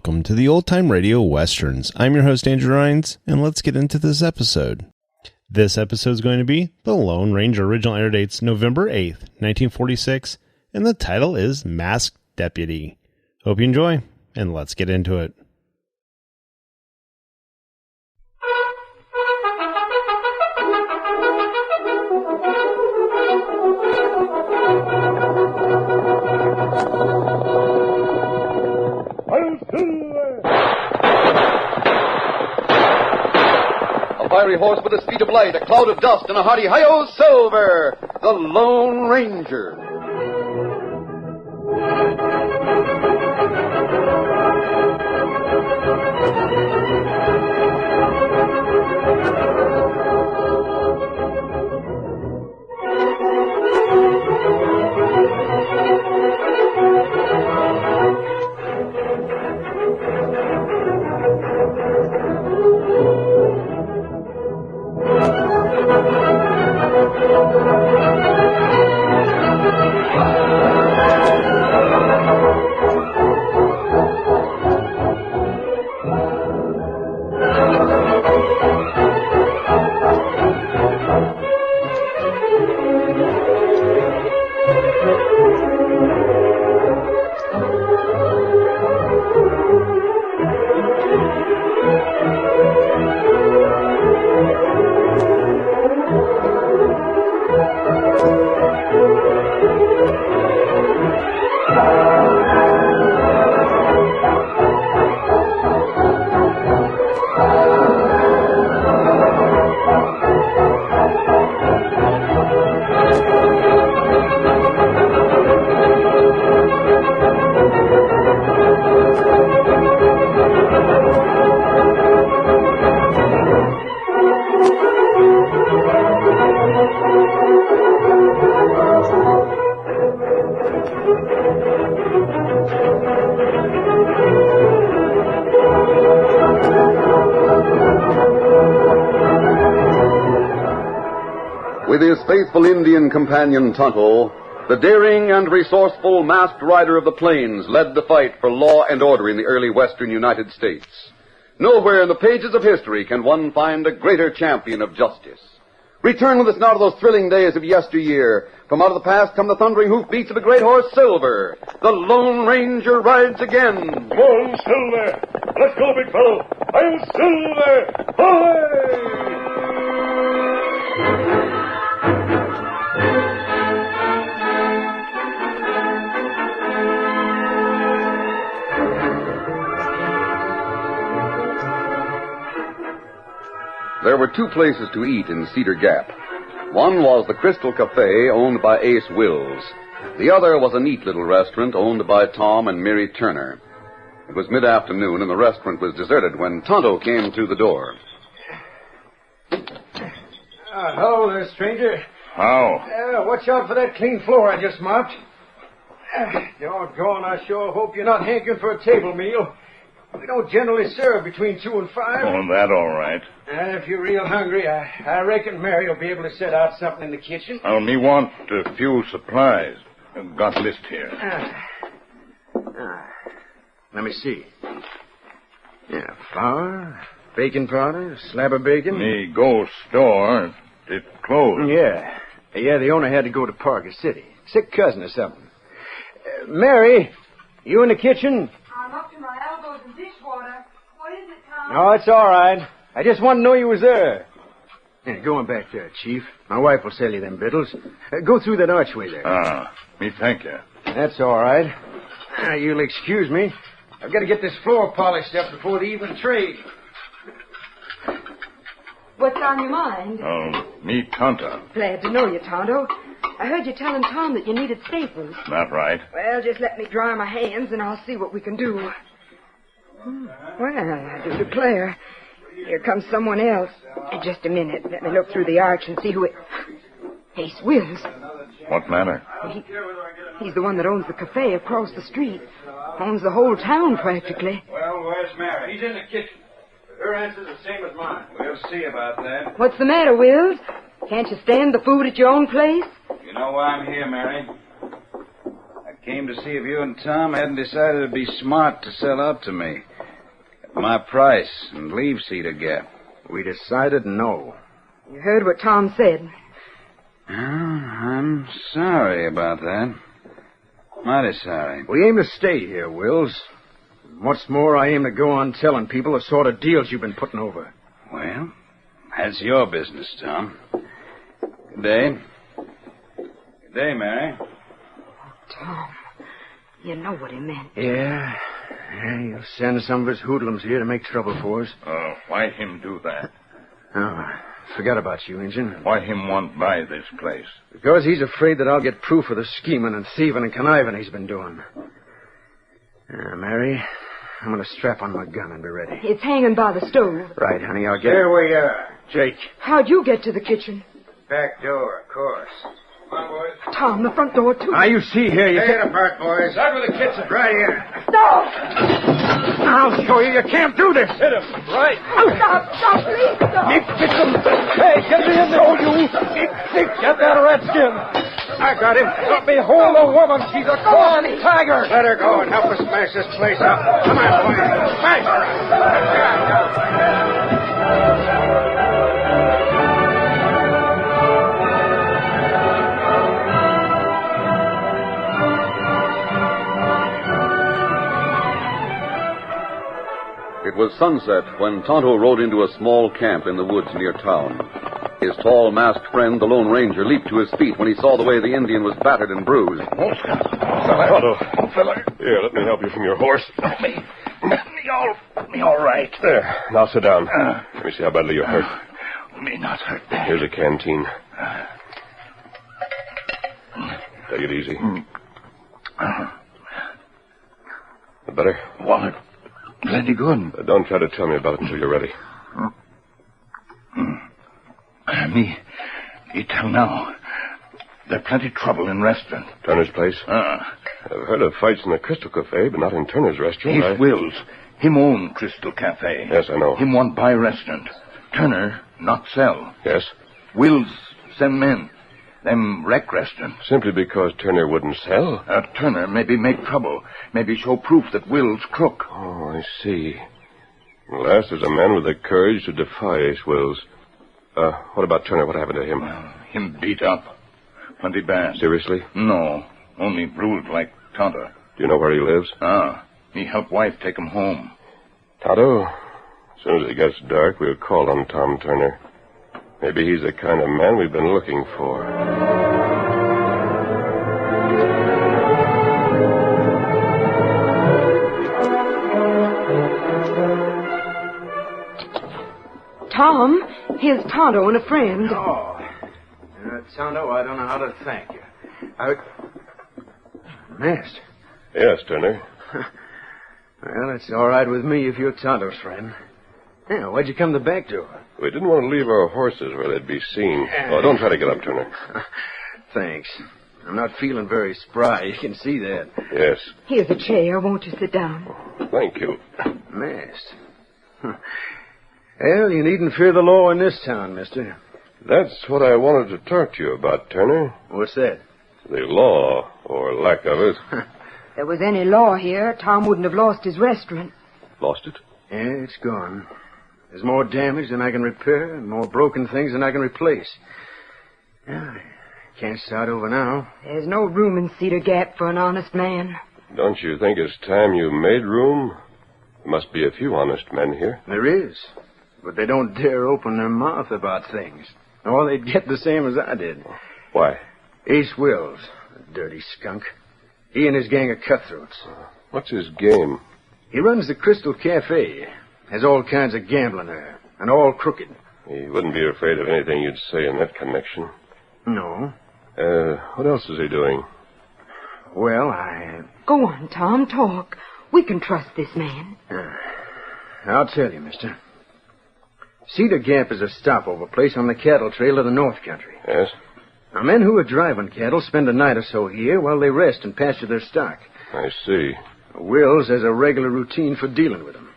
welcome to the Old Time Radio Westerns. I'm your host, Andrew Rines, and let's get into this episode. This episode is going to be The Lone Ranger. Original air dates November 8th, 1946, and the title is Masked Deputy. Hope you enjoy, and let's get into it. Fiery horse with the speed of light, a cloud of dust, and a hearty hi-yo Silver, the Lone Ranger. With his faithful Indian companion Tonto, the daring and resourceful masked rider of the plains led the fight for law and order in the early western United States. Nowhere in the pages of history can one find a greater champion of justice. Return with us now to those thrilling days of yesteryear. From out of the past come the thundering hoofbeats of a great horse, Silver. The Lone Ranger rides again. Come on, Silver. Let's go, big fellow. I'm Silver. Ahoy! There were two places to eat in Cedar Gap. One was the Crystal Cafe, owned by Ace Wills. The other was a neat little restaurant owned by Tom and Mary Turner. It was mid-afternoon, and the restaurant was deserted when Tonto came through the door. Hello there, stranger. How? Watch out for that clean floor I just mopped. Doggone, I sure hope you're not hankering for a table meal. We don't generally serve between 2 and 5. Oh, that all right. If you're real hungry, I reckon Mary will be able to set out something in the kitchen. I only want a few supplies. I've got a list here. Let me see. Yeah, flour, baking powder, slab of bacon. The ghost store, it closed. Yeah, the owner had to go to Parker City. Sick cousin or something. Mary, you in the kitchen? I'm up to my elbows in dishwater. What is it, Tom? Oh, it's all right. I just wanted to know you was there. Yeah, go on back there, Chief. My wife will sell you them victuals. Go through that archway there. Me thank you. That's all right. You'll excuse me. I've got to get this floor polished up before the evening trade. What's on your mind? Me Tonto. Glad to know you, Tonto. I heard you telling Tom that you needed staples. That right? Well, just let me dry my hands and I'll see what we can do. Well, I do declare. Here comes someone else. Just a minute. Let me look through the arch and see who it... Ace Wills. What matter? He's the one that owns the cafe across the street. Owns the whole town, practically. Well, where's Mary? He's in the kitchen. Her answer's the same as mine. We'll see about that. What's the matter, Wills? Can't you stand the food at your own place? You know why I'm here, Mary? I came to see if you and Tom hadn't decided it'd be smart to sell out to me. My price and leave Cedar Gap. We decided no. You heard what Tom said. Oh, I'm sorry about that. Mighty sorry. We aim to stay here, Wills. What's more, I aim to go on telling people the sort of deals you've been putting over. Well, that's your business, Tom. Good day. Good day, Mary. Tom, you know what he meant. Yeah, he'll send some of his hoodlums here to make trouble for us. Oh, why him do that? Oh, forgot about you, Injun. Why him want buy this place? Because he's afraid that I'll get proof of the scheming and thieving and conniving he's been doing. Mary, I'm going to strap on my gun and be ready. It's hanging by the stove. Right, honey, I'll get... Here we are. Jake. How'd you get to the kitchen? Back door, of course. Come on, boys. Tom, the front door, too. Now, you see here, you Take it apart, boys. Start with the kitchen. Right here. Stop! I'll show you. You can't do this. Hit him. Right. Oh, stop, please, stop. Fix him. Hey, get me in there, you. Get that redskin. I got him. Let me hold the woman. She's a corn tiger. Let her go and help us smash this place up. Come on, boys. Smash her It was sunset when Tonto rode into a small camp in the woods near town. His tall, masked friend, the Lone Ranger, leaped to his feet when he saw the way the Indian was battered and bruised. Tonto, fella. Here, let me help you from your horse. Me all right. There. Now sit down. Let me see how badly you're hurt. Me not hurt. Here's a canteen. Take it easy. Better? Wallet. Plenty good. Don't try to tell me about it until you're ready. Me tell now. There's plenty trouble in restaurant. Turner's place? I've heard of fights in the Crystal Cafe, but not in Turner's restaurant. He's Wills. Him own Crystal Cafe. Yes, I know. Him want buy restaurant. Turner not sell. Yes? Wills send men. Them wreck restaurant. Simply because Turner wouldn't sell? Turner maybe make trouble. Maybe show proof that Wills crook. Oh, I see. Last is a man with the courage to defy Ace Wills. What about Turner? What happened to him? Him beat up. Plenty bad. Seriously? No. Only bruised like Tonto. Do you know where he lives? Me help wife take him home. Tonto, as soon as it gets dark, we'll call on Tom Turner. Maybe he's the kind of man we've been looking for. Tom, here's Tonto and a friend. Oh. Tonto, I don't know how to thank you. Masked. Yes, Turner. Well, it's all right with me if you're Tonto's friend. Yeah, why'd you come the back door? We didn't want to leave our horses where they'd be seen. Oh, don't try to get up, Turner. Thanks. I'm not feeling very spry. You can see that. Yes. Here's a chair. Won't you sit down? Thank you. Masked. Well, you needn't fear the law in this town, mister. That's what I wanted to talk to you about, Turner. What's that? The law, or lack of it. If there was any law here, Tom wouldn't have lost his restaurant. Lost it? Yeah, it's gone. There's more damage than I can repair and more broken things than I can replace. Yeah, I can't start over now. There's no room in Cedar Gap for an honest man. Don't you think it's time you made room? There must be a few honest men here. There is. But they don't dare open their mouth about things. Or they'd get the same as I did. Why? Ace Wills, a dirty skunk. He and his gang of cutthroats. What's his game? He runs the Crystal Cafe. Has all kinds of gambling there. And all crooked. He wouldn't be afraid of anything you'd say in that connection. No. What else is he doing? Well, Go on, Tom, talk. We can trust this man. I'll tell you, mister. Cedar Gap is a stopover place on the cattle trail to the North Country. Yes? Now, men who are driving cattle spend a night or so here while they rest and pasture their stock. I see. Wills has a regular routine for dealing with them.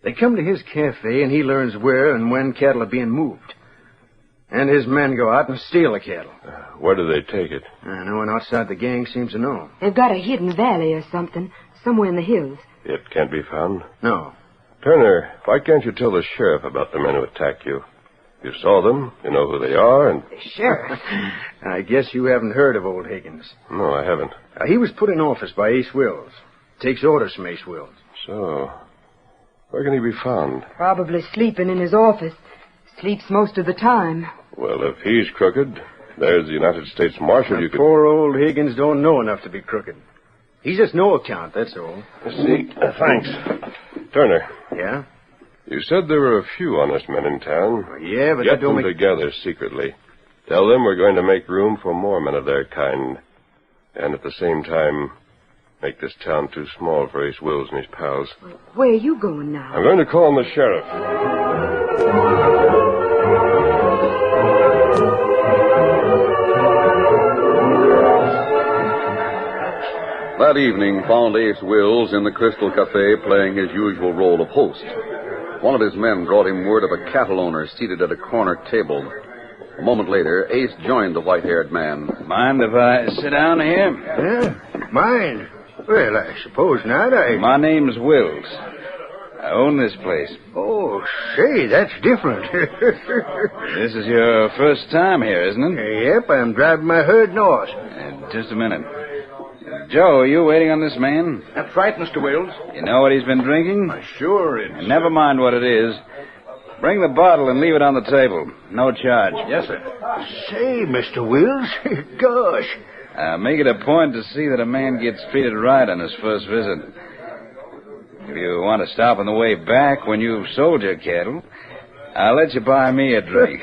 They come to his cafe, and he learns where and when cattle are being moved. And his men go out and steal the cattle. Where do they take it? No one outside the gang seems to know. They've got a hidden valley or something, somewhere in the hills. It can't be found? No. Turner, why can't you tell the sheriff about the men who attacked you? You saw them, you know who they are, and... Sheriff. I guess you haven't heard of old Higgins. No, I haven't. He was put in office by Ace Wills. Takes orders from Ace Wills. So, where can he be found? Probably sleeping in his office. Sleeps most of the time. Well, if he's crooked, there's the United States Marshal you could... Poor old Higgins don't know enough to be crooked. He's just no account, that's all. See, thanks. Turner, Yeah? you said there were a few honest men in town. Yeah, but Get that don't them make... together secretly. Tell them we're going to make room for more men of their kind. And at the same time, make this town too small for Ace Wills and his pals. Where are you going now? I'm going to call on the sheriff. That evening found Ace Wills in the Crystal Cafe playing his usual role of host. One of his men brought him word of a cattle owner seated at a corner table. A moment later, Ace joined the white-haired man. Mind if I sit down here? Yeah? Mine? Well, I suppose not. My name's Wills. I own this place. Oh, say, that's different. This is your first time here, isn't it? Yep, I'm driving my herd north. Just a minute. Joe, are you waiting on this man? That's right, Mr. Wills. You know what he's been drinking? Sure, it's... Never mind what it is. Bring the bottle and leave it on the table. No charge. Yes, sir. Say, Mr. Wills, gosh. Make it a point to see that a man gets treated right on his first visit. If you want to stop on the way back when you've sold your cattle, I'll let you buy me a drink.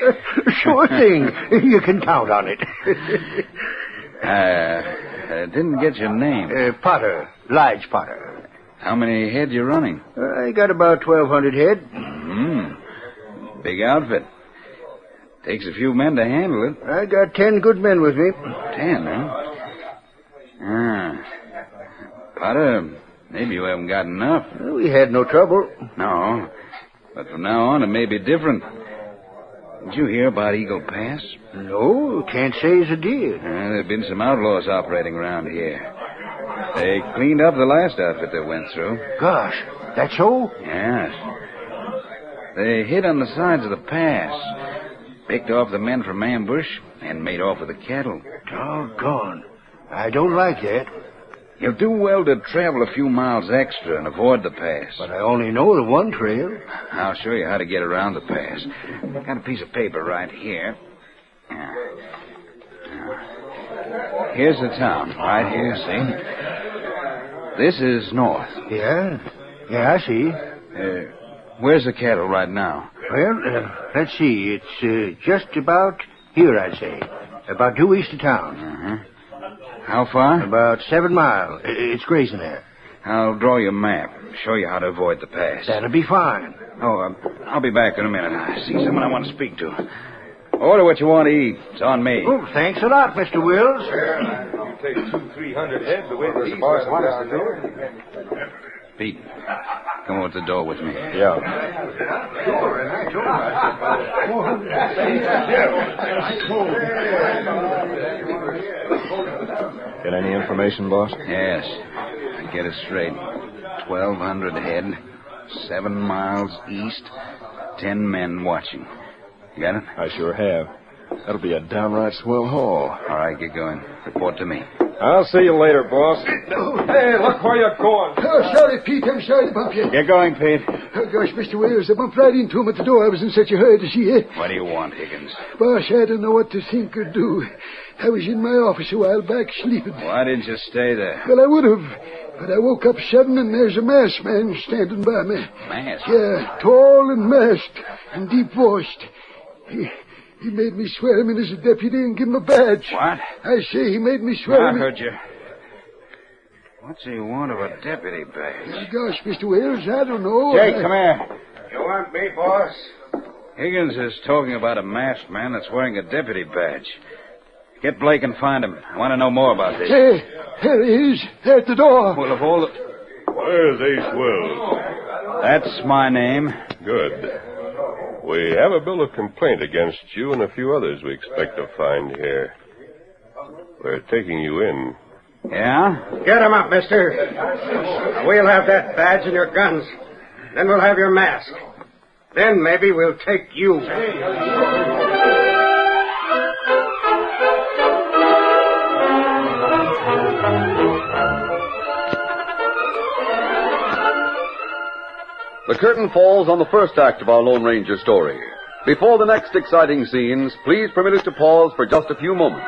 Sure thing. You can count on it. I didn't get your name. Potter. Lige Potter. How many head you running? I got about 1,200 head. Big outfit. Takes a few men to handle it. I got 10 good men with me. 10, huh? Potter, maybe you haven't got enough. We had no trouble. No, but from now on it may be different. Did you hear about Eagle Pass? No, can't say as I did. There have been some outlaws operating around here. They cleaned up the last outfit they went through. Gosh, that's so? Yes. They hid on the sides of the pass, picked off the men from ambush, and made off with the cattle. Doggone. I don't like that. You'll do well to travel a few miles extra and avoid the pass. But I only know the one trail. I'll show you how to get around the pass. Got a piece of paper right here. Here's the town, right here, see? This is north. Yeah? Yeah, I see. Where's the cattle right now? Well, let's see. It's just about here, I'd say. About due east of town. How far? About 7 miles. It's grazing there. I'll draw you a map. Show you how to avoid the pass. That'll be fine. Oh, I'll be back in a minute. I see someone I want to speak to. Order what you want to eat. It's on me. Oh, thanks a lot, Mr. Wills. You take 200-300 head the way the boss wants us to do. Pete, come over to the door with me. Yeah. Get any information, boss? Yes. I get it straight. 1,200 head, 7 miles east, 10 men watching. You got it? I sure have. That'll be a downright swell haul. All right, get going. Report to me. I'll see you later, boss. Hey, look where you're going. Oh, sorry, Pete. I'm sorry to bump you. Get going, Pete. Oh, gosh, Mr. Wills, I bumped right into him at the door. I was in such a hurry to see you. What do you want, Higgins? Boss, I don't know what to think or do. I was in my office a while back sleeping. Why didn't you stay there? Well, I would have. But I woke up sudden and there's a masked man standing by me. Masked? Yeah, tall and masked and deep voiced. He made me swear him in as a deputy and give him a badge. What? I say he made me swear him. I heard you. What's he want of a deputy badge? Oh, gosh, Mr. Wills, I don't know. Jake, come here. You want me, boss? Higgins is talking about a masked man that's wearing a deputy badge. Get Blake and find him. I want to know more about this. Hey, there he is, there at the door. Well, of all the... Where's Ace Wills? That's my name. Good. We have a bill of complaint against you and a few others we expect to find here. We're taking you in. Yeah? Get him up, mister. We'll have that badge and your guns. Then we'll have your mask. Then maybe we'll take you. The curtain falls on the first act of our Lone Ranger story. Before the next exciting scenes, please permit us to pause for just a few moments.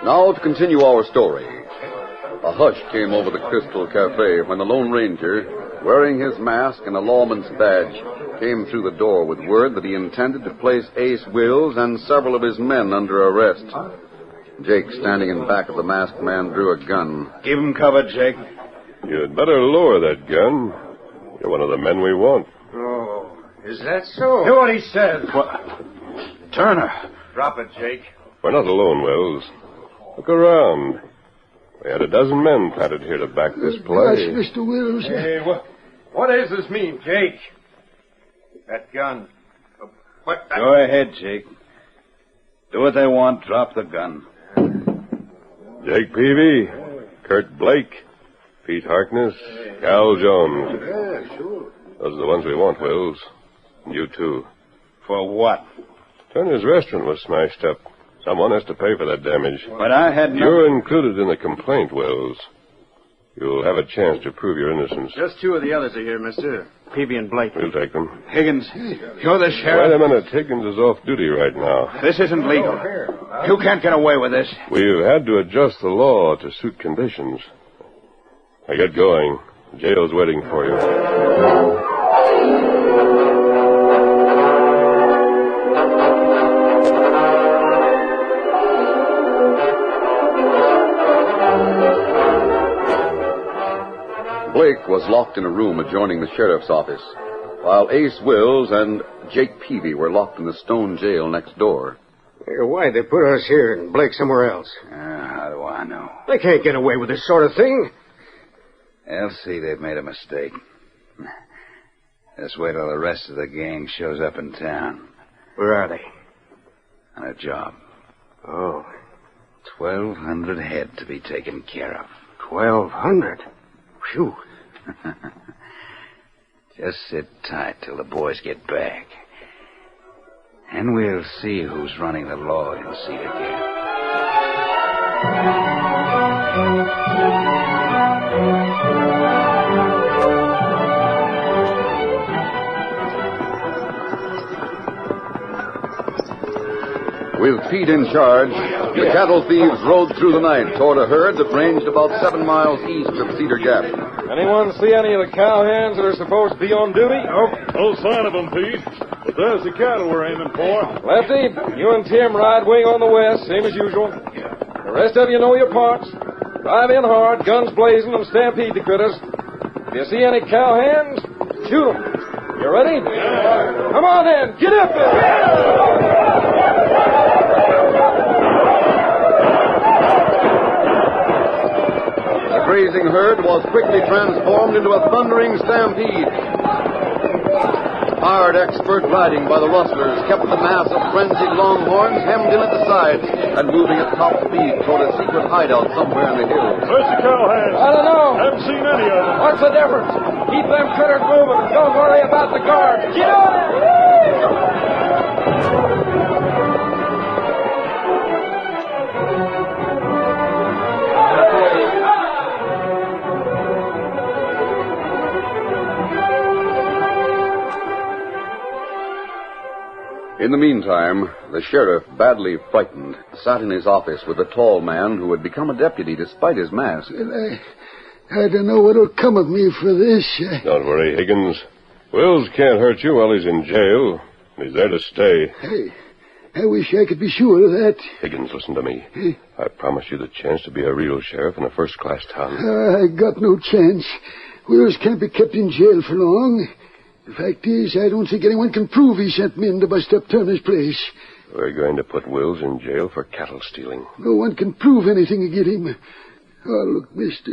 Now to continue our story. A hush came over the Crystal Cafe when the Lone Ranger, wearing his mask and a lawman's badge, came through the door with word that he intended to place Ace Wills and several of his men under arrest. Jake, standing in back of the masked man, drew a gun. Give him cover, Jake. You'd better lower that gun. You're one of the men we want. Oh, is that so? Hear what he said. What? Turner. Drop it, Jake. We're not alone, Wells. Look around. We had a dozen men planted here to back this play. Gosh, Mr. Wills. Hey, what does this mean, Jake? That gun. What? Go ahead, Jake. Do what they want. Drop the gun. Jake Peavy, Kurt Blake, Pete Harkness, Cal Jones. Yeah, sure. Those are the ones we want, Wills. And you, too. For what? Turner's restaurant was smashed up. Someone has to pay for that damage. But I had no... You're included in the complaint, Wells. You'll have a chance to prove your innocence. Just two of the others are here, mister. Peavy and Blake. We'll take them. Higgins, you're the Wait sheriff. a minute. Higgins is off duty right now. This isn't legal. You can't get away with this. We've had to adjust the law to suit conditions. Now get going. The jail's waiting for you. Blake was locked in a room adjoining the sheriff's office, while Ace Wills and Jake Peavy were locked in the stone jail next door. Why'd they put us here and Blake somewhere else? How do I know? They can't get away with this sort of thing. They'll see they've made a mistake. Just wait till the rest of the gang shows up in town. Where are they? On a job. Oh. 1,200 head to be taken care of. 1,200? Phew. Just sit tight till the boys get back. And we'll see who's running the law in Cedar Gap. With Pete in charge, the cattle thieves rode through the night toward a herd that ranged about 7 miles east of Cedar Gap. Anyone see any of the cowhands that are supposed to be on duty? Nope. No sign of them, Pete. But there's the cattle we're aiming for. Lefty, you and Tim ride wing on the west, same as usual. The rest of you know your parts. Drive in hard, guns blazing, and stampede the critters. If you see any cowhands, shoot them. You ready? Yeah. Come on then, get up there! The grazing herd was quickly transformed into a thundering stampede. Hard, expert riding by the rustlers kept the mass of frenzied longhorns hemmed in at the sides and moving at top speed toward a secret hideout somewhere in the hills. Where's the cowhands? I don't know. Haven't seen any of them. What's the difference? Keep them critters moving. Don't worry about the guard. Get on it! In the meantime, the sheriff, badly frightened, sat in his office with the tall man who had become a deputy despite his mask. Well, I don't know what'll come of me for this. Don't worry, Higgins. Wills can't hurt you while he's in jail. He's there to stay. Hey, I wish I could be sure of that. Higgins, listen to me. I promise you the chance to be a real sheriff in a first-class town. I got no chance. Wills can't be kept in jail for long. The fact is, I don't think anyone can prove he sent men to bust up Turner's place. We're going to put Wills in jail for cattle stealing. No one can prove anything against him. Oh, look, mister,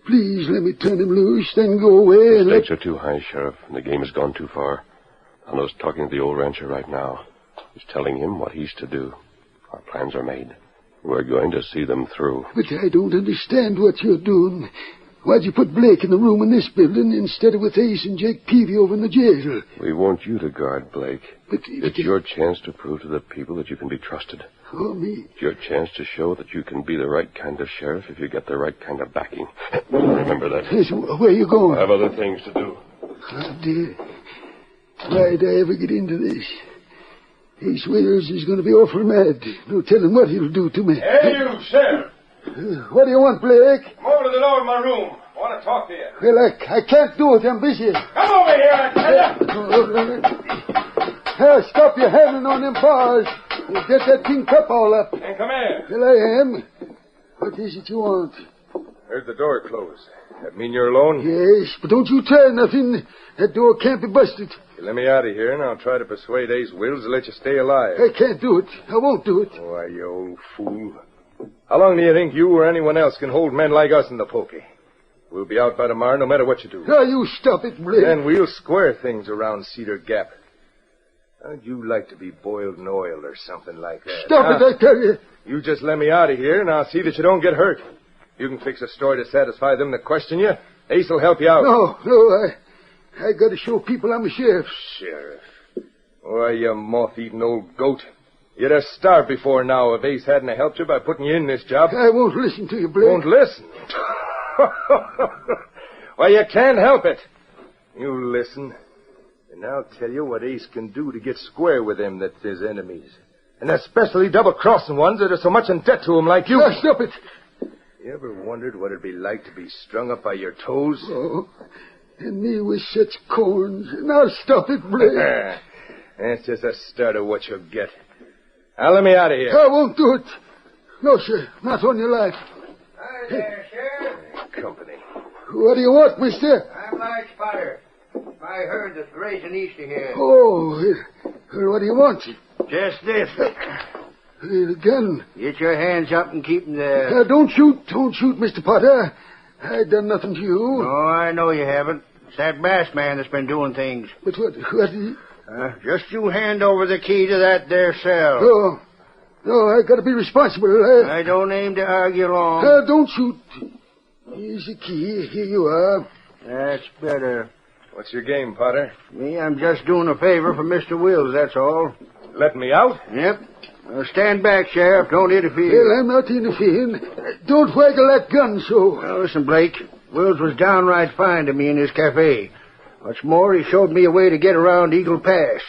please let me turn him loose, then go away and The stakes are too high, Sheriff, and the game has gone too far. Anno's talking to the old rancher right now. He's telling him what he's to do. Our plans are made. We're going to see them through. But I don't understand what you're doing. Why'd you put Blake in the room in this building instead of with Ace and Jake Peavy over in the jail? We want you to guard Blake. But it's your chance to prove to the people that you can be trusted. Oh, me? It's your chance to show that you can be the right kind of sheriff if you get the right kind of backing. Remember that. Yes, where you going? I have other things to do. Oh, dear. Why'd I ever get into this? Ace Wills is going to be awful mad. No telling what he'll do to me. Hey, you, Sheriff. What do you want, Blake? Come over to the door of my room. I want to talk to you. Well, I can't do it. I'm busy. Come over here, I tell you. Stop your hammering on them bars. You'll get that pink cup all up. And come here. Well, I am. What is it you want? Heard the door close. That mean you're alone? Yes, but don't you try nothing. That door can't be busted. You let me out of here, and I'll try to persuade Ace Wills to let you stay alive. I can't do it. I won't do it. Why, you old fool. How long do you think you or anyone else can hold men like us in the pokey? We'll be out by tomorrow no matter what you do. Oh, you stop it, Blake. Then we'll square things around Cedar Gap. How'd you like to be boiled in oil or something like that? Stop it, I tell you. You just let me out of here, and I'll see that you don't get hurt. You can fix a story to satisfy them that question you. Ace will help you out. No, I got to show people I'm a sheriff. Sheriff? Why, you moth-eaten old goat. You'd have starved before now if Ace hadn't helped you by putting you in this job. I won't listen to you, Blake. Won't listen? Why, you can't help it. You listen, and I'll tell you what Ace can do to get square with them that's his enemies. And especially double-crossing ones that are so much in debt to him like you. Now, stop it. You ever wondered what it'd be like to be strung up by your toes? Oh, and me with such corns. Now, stop it, Blake. That's just a start of what you'll get. Now, let me out of here. I won't do it. No, sir. Not on your life. Hi there, Sheriff. Company. What do you want, mister? I'm Mike Potter. I heard that's grazing easter here. Oh, what do you want? Just this. The gun. Get your hands up and keep them there. Don't shoot. Don't shoot, Mr. Potter. I done nothing to you. Oh, I know you haven't. It's that masked man that's been doing things. But what just you hand over the key to that there cell. No, I gotta be responsible. I don't aim to argue long. Don't shoot. Here's the key. Here you are. That's better. What's your game, Potter? Me, I'm just doing a favor for Mr. Wills, that's all. Let me out? Yep. Stand back, Sheriff. Don't interfere. Well, I'm not interfering. Don't waggle that gun so. Now, listen, Blake. Wills was downright fine to me in his cafe. What's more, he showed me a way to get around Eagle Pass.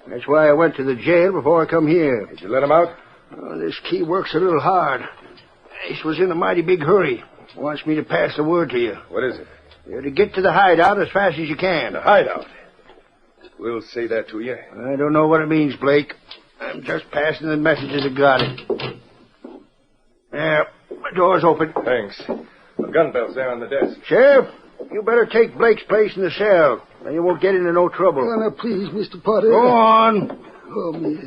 That's why I went to the jail before I come here. Did you let him out? Oh, this key works a little hard. Ace was in a mighty big hurry. Wants me to pass the word to you. What is it? You're to get to the hideout as fast as you can. The hideout? We'll say that to you. I don't know what it means, Blake. I'm just passing the message as I got it. There, my door's open. Thanks. The gun belt's there on the desk. Sheriff, you better take Blake's place in the cell. Then you won't get into no trouble. Oh, now, please, Mr. Potter. Go on. Oh, me.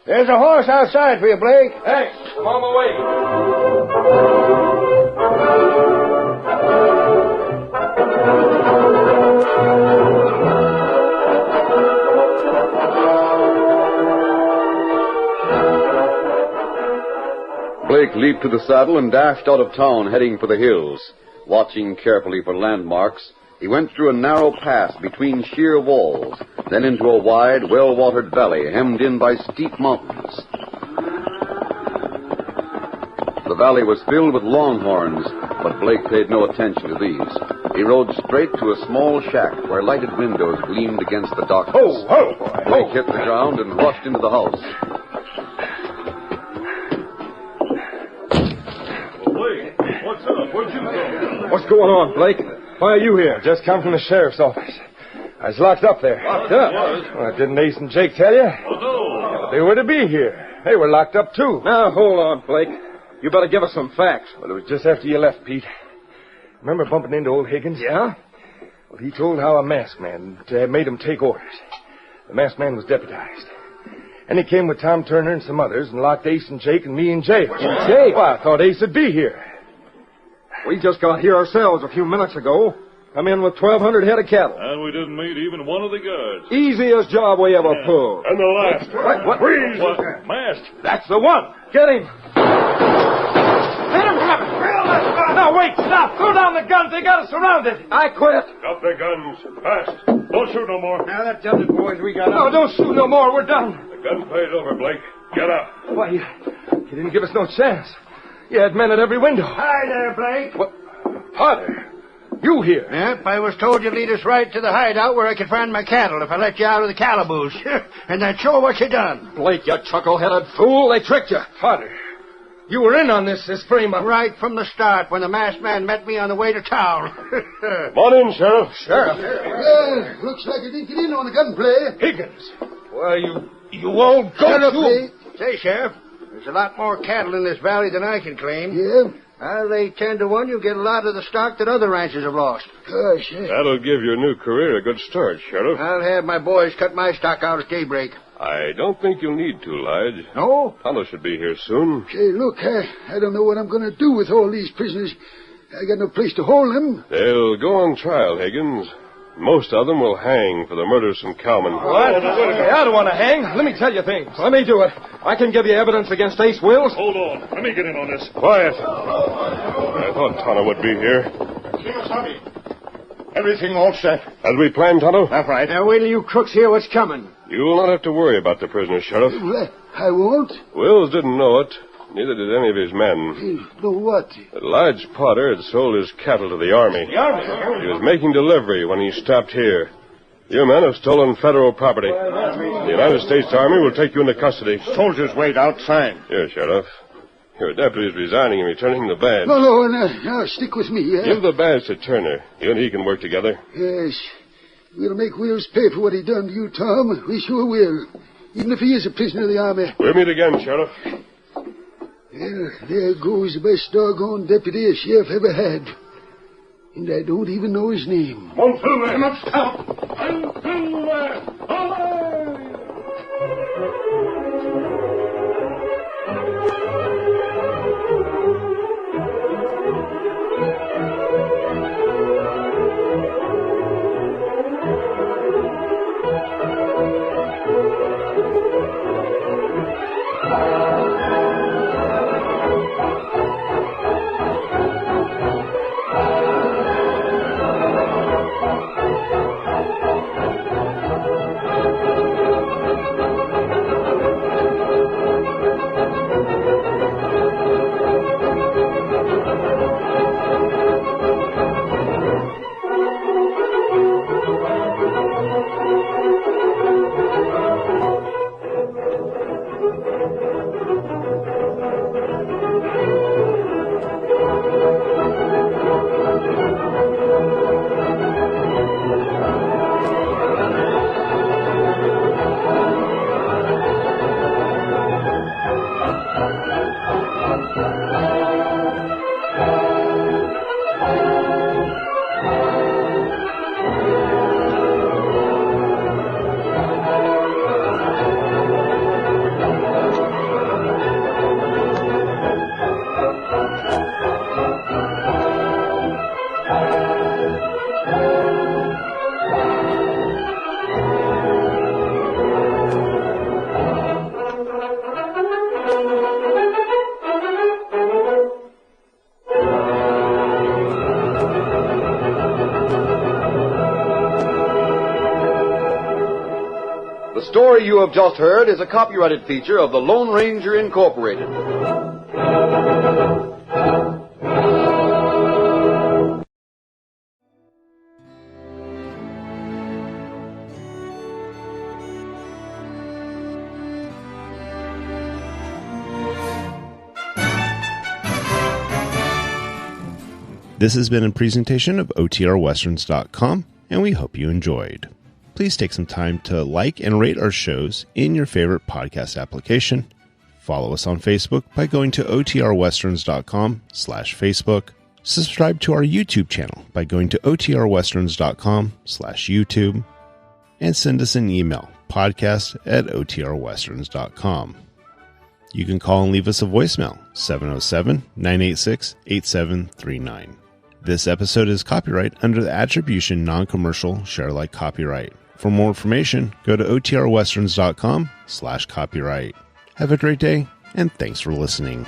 There's a horse outside for you, Blake. Thanks. I'm on my way. Blake leaped to the saddle and dashed out of town, heading for the hills. Watching carefully for landmarks, he went through a narrow pass between sheer walls, then into a wide, well-watered valley hemmed in by steep mountains. The valley was filled with longhorns, but Blake paid no attention to these. He rode straight to a small shack where lighted windows gleamed against the darkness. Blake hit the ground and rushed into the house. Blake, what's up? Where'd you go? What's going on, Blake? Why are you here? Just come from the sheriff's office. I was locked up there. Locked up? Well, didn't Ace and Jake tell you? Oh, no. They were to be here. They were locked up, too. Now, hold on, Blake. You better give us some facts. Well, it was just after you left, Pete. Remember bumping into old Higgins? Yeah? Well, he told how a masked man made him take orders. The masked man was deputized. And he came with Tom Turner and some others and locked Ace and Jake and me in jail. In jail? Well, I thought Ace would be here. We just got here ourselves a few minutes ago. Come in with 1,200 head of cattle. And we didn't meet even one of the guards. Easiest job we ever pulled. And the last. What? Freeze! Masked. That's the one. Get him. Let him have it. No, wait, stop. Throw down the guns. They got us surrounded. I quit. Drop their guns. Fast. Don't shoot no more. Now, that does it, boys. We got No, don't shoot no more. We're done. The gunplay's over, Blake. Get up. Why, you didn't give us no chance. You had men at every window. Hi there, Blake. What? Potter, you here? Yep, I was told you'd lead us right to the hideout where I could find my cattle if I let you out of the calaboose. And that's sure what you done. Blake, you chuckle-headed fool. They tricked you. Potter, you were in on this frame-up. Right from the start when the masked man met me on the way to town. Come on in, Sheriff. Sheriff. Looks like I didn't get in on the gunplay. Higgins. Why, you old Shut up, goat, Blake. Say, Sheriff, there's a lot more cattle in this valley than I can claim. Yeah? I'll lay 10 to 1 you'll get a lot of the stock that other ranchers have lost. Gosh, That'll give your new career a good start, Sheriff. I'll have my boys cut my stock out at daybreak. I don't think you'll need to, Lige. No? Tonto should be here soon. Say, look, I don't know what I'm going to do with all these prisoners. I got no place to hold them. They'll go on trial, Higgins. Most of them will hang for the murder of some cowmen. What? I don't want to hang. Let me tell you things. Let me do it. I can give you evidence against Ace Wills. Hold on. Let me get in on this. Quiet. I thought Tonto would be here. Everything all set. As we planned, Tonto? That's right. Now, wait till you crooks hear what's coming. You will not have to worry about the prisoner, Sheriff. Well, I won't. Wills didn't know it. Neither did any of his men. Know what? But Lige Potter had sold his cattle to the Army. The Army? He was making delivery when he stopped here. You men have stolen federal property. The United States Army will take you into custody. Soldiers wait outside. Here, Sheriff. Your deputy's resigning and returning the badge. No, stick with me. Give the badge to Turner. You and he can work together. Yes. We'll make Wills pay for what he done to you, Tom. We sure will. Even if he is a prisoner of the Army. We'll meet again, Sheriff. Well, there goes the best doggone deputy a sheriff ever had. And I don't even know his name. One through there. The story you have just heard is a copyrighted feature of the Lone Ranger Incorporated. This has been a presentation of OTRWesterns.com, and we hope you enjoyed. Please take some time to like and rate our shows in your favorite podcast application. Follow us on Facebook by going to OTRWesterns.com/Facebook. Subscribe to our YouTube channel by going to OTRWesterns.com/YouTube. And send us an email, podcast@OTRWesterns.com. You can call and leave us a voicemail, 707-986-8739. This episode is copyright under the Attribution Non-Commercial Share Alike Copyright. For more information, go to OTRWesterns.com/copyright. Have a great day, and thanks for listening.